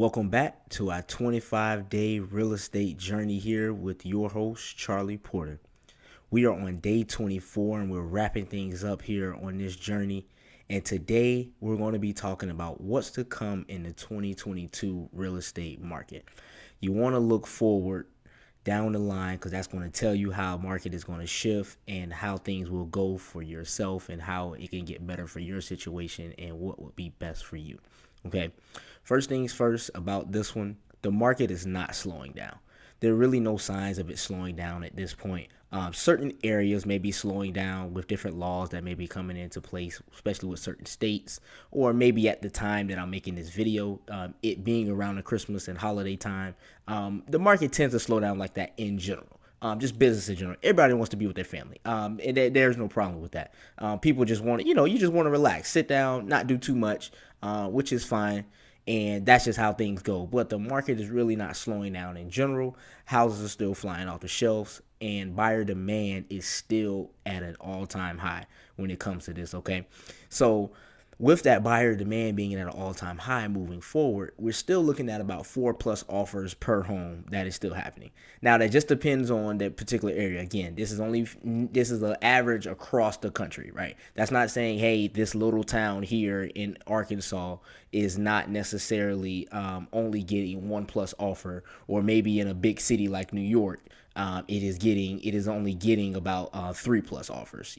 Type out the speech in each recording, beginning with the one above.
Welcome back to our 25-day real estate journey here with your host, Charlie Porter. We are on day 24 and we're wrapping things up here on this journey. And today we're going to be talking about what's to come in the 2022 real estate market. You want to look forward down the line because that's going to tell you how market is going to shift and how things will go for yourself and how it can get better for your situation and what would be best for you. Okay. First things first about this one, the market is not slowing down. There are really no signs of it slowing down at this point. Certain areas may be slowing down with different laws that may be coming into place, especially with certain states, or maybe at the time that I'm making this video, it being around the Christmas and holiday time, the market tends to slow down like that in general. Just business in general. Everybody wants to be with their family. And there's no problem with that. People just want to, you just want to relax, sit down, not do too much, which is fine. And that's just how things go. But the market is really not slowing down in general. Houses are still flying off the shelves, and buyer demand is still at an all-time high when it comes to this, okay? So with that buyer demand being at an all-time high moving forward, we're still looking at about 4+ offers per home that is still happening. Now, that just depends on that particular area. Again, this is an average across the country, right? That's not saying, hey, this little town here in Arkansas is not necessarily only getting 1+ offer, or maybe in a big city like New York, it is only getting about 3+ offers,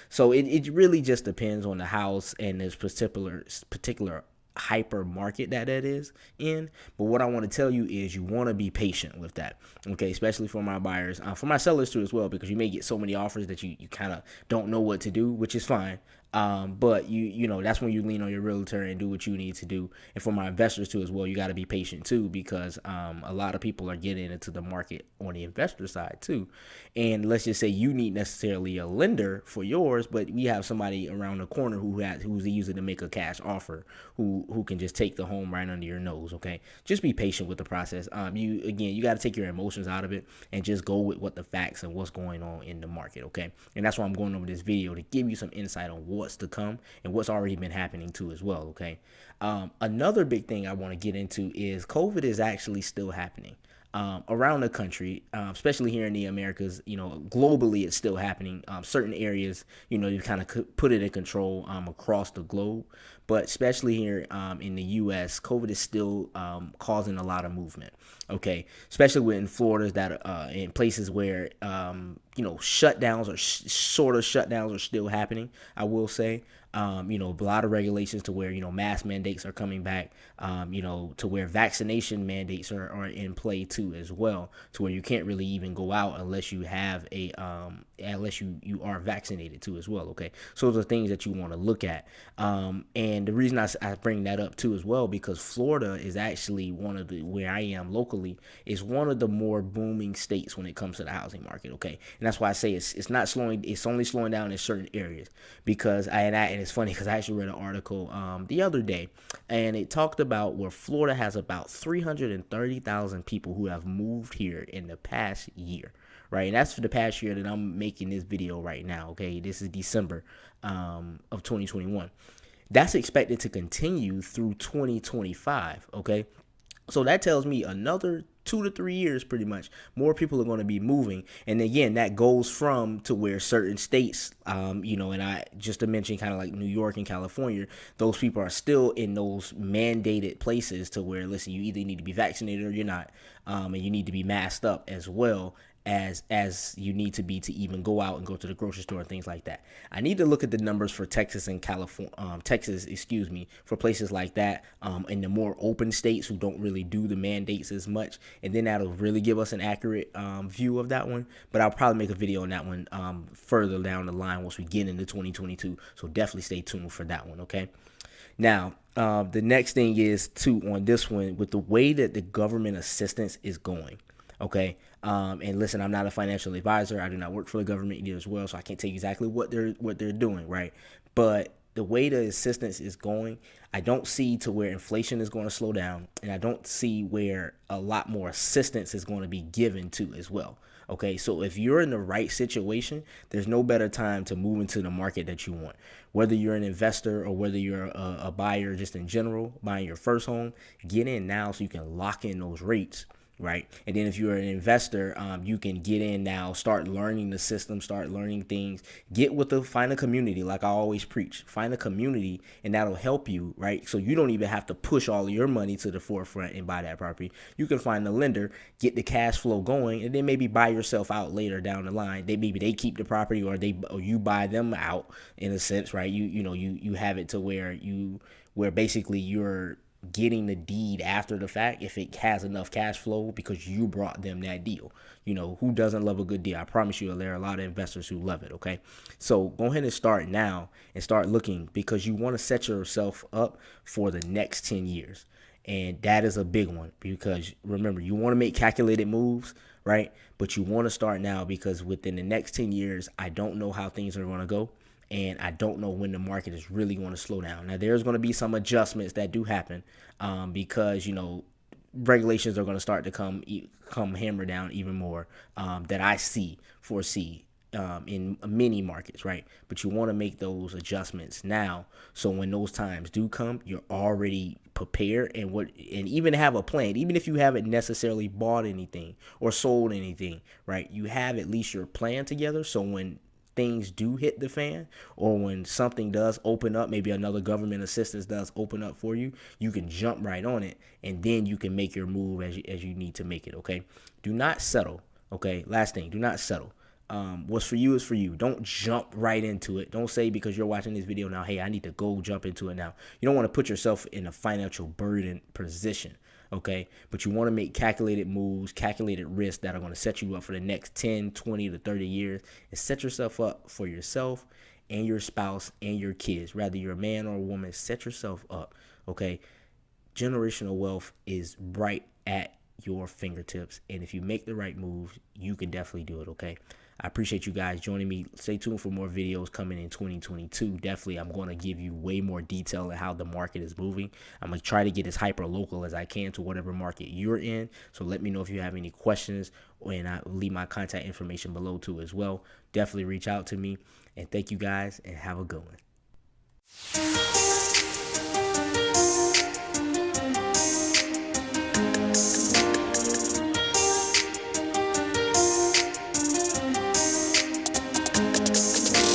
so it really just depends on the house and this particular hyper market that is in. But what I want to tell you is you want to be patient with that, okay? Especially for my buyers, for my sellers too as well, because you may get so many offers that you kind of don't know what to do, which is fine. But you know that's when you lean on your realtor and do what you need to do. And for my investors too as well, you got to be patient too, because a lot of people are getting into the market on the investor side too. And let's just say you need necessarily a lender for yours, but we have somebody around the corner who's using to make a cash offer, who can just take the home right under your nose. Okay, just be patient with the process. You got to take your emotions out of it and just go with what the facts and what's going on in the market. Okay, and that's why I'm going over this video to give you some insight on what's to come and what's already been happening too as well. Okay, another big thing I want to get into is COVID is actually still happening around the country, especially here in the Americas. Globally it's still happening. Certain areas, you kind of put it in control across the globe, but especially here in the U.S., COVID is still causing a lot of movement. Okay, especially in Florida, that in places where shutdowns or sort of shutdowns are still happening, I will say. A lot of regulations to where mask mandates are coming back, to where vaccination mandates are in play too as well, to where you can't really even go out unless you have unless you are vaccinated too as well. Okay, so those are things that you want to look at, and the reason I bring that up too as well, because Florida is actually where I am locally, is one of the more booming states when it comes to the housing market. Okay, and that's why I say it's not slowing. It's only slowing down in certain areas, because and it's funny because I actually read an article the other day, and it talked about where Florida has about 330,000 people who have moved here in the past year, right? And that's for the past year that I'm making this video right now. Okay, this is December of 2021. That's expected to continue through 2025. Okay, so that tells me another 2 to 3 years, pretty much, more people are going to be moving. And again, that goes from to where certain states, and I just to mention kind of like New York and California, those people are still in those mandated places to where, listen, you either need to be vaccinated or you're not, and you need to be masked up as well as you need to be to even go out and go to the grocery store and things like that. I need to look at the numbers for Texas and California, for places like that, in the more open states who don't really do the mandates as much, and then that'll really give us an accurate view of that one. But I'll probably make a video on that one further down the line once we get into 2022. So definitely stay tuned for that one. Okay. Now, the next thing is too on this one, with the way that the government assistance is going. Okay. And listen, I'm not a financial advisor. I do not work for the government either as well, so I can't tell you exactly what they're doing, right? But the way the assistance is going, I don't see to where inflation is going to slow down, and I don't see where a lot more assistance is going to be given to as well. Okay, so if you're in the right situation, there's no better time to move into the market that you want. Whether you're an investor or whether you're a buyer just in general, buying your first home, get in now so you can lock in those rates. Right. And then if you're an investor, you can get in now, start learning the system, start learning things, find a community. Like I always preach, find a community, and that'll help you. Right. So you don't even have to push all of your money to the forefront and buy that property. You can find a lender, get the cash flow going, and then maybe buy yourself out later down the line. Maybe they keep the property, or you buy them out in a sense. Right. You have it to where basically you're getting the deed after the fact if it has enough cash flow because you brought them that deal. Who doesn't love a good deal? I promise you there are a lot of investors who love it. Okay, so go ahead and start now and start looking, because you want to set yourself up for the next 10 years. And that is a big one, because remember, you want to make calculated moves, right? But you want to start now, because within the next 10 years, I don't know how things are going to go. And I don't know when the market is really going to slow down. Now, there's going to be some adjustments that do happen because, regulations are going to start to come hammer down even more that I foresee in many markets, right? But you want to make those adjustments now, so when those times do come, you're already prepared and even have a plan. Even if you haven't necessarily bought anything or sold anything, right? You have at least your plan together, so when things do hit the fan, or when something does open up, maybe another government assistance does open up for you, you can jump right on it, and then you can make your move as you need to make it. Okay, do not settle. Okay, last thing, do not settle. What's for you is for you. Don't jump right into it. Don't say because you're watching this video now, hey, I need to go jump into it now. You don't want to put yourself in a financial burden position. Okay, but you want to make calculated moves, calculated risks that are going to set you up for the next 10, 20 to 30 years, and set yourself up for yourself and your spouse and your kids. Whether you're a man or a woman, set yourself up. Okay, generational wealth is right at your fingertips, and if you make the right moves, you can definitely do it. Okay, I appreciate you guys joining me. Stay tuned for more videos coming in 2022. Definitely, I'm going to give you way more detail on how the market is moving. I'm going to try to get as hyper local as I can to whatever market you're in. So let me know if you have any questions, and I leave my contact information below too as well. Definitely reach out to me, and thank you guys, and have a good one.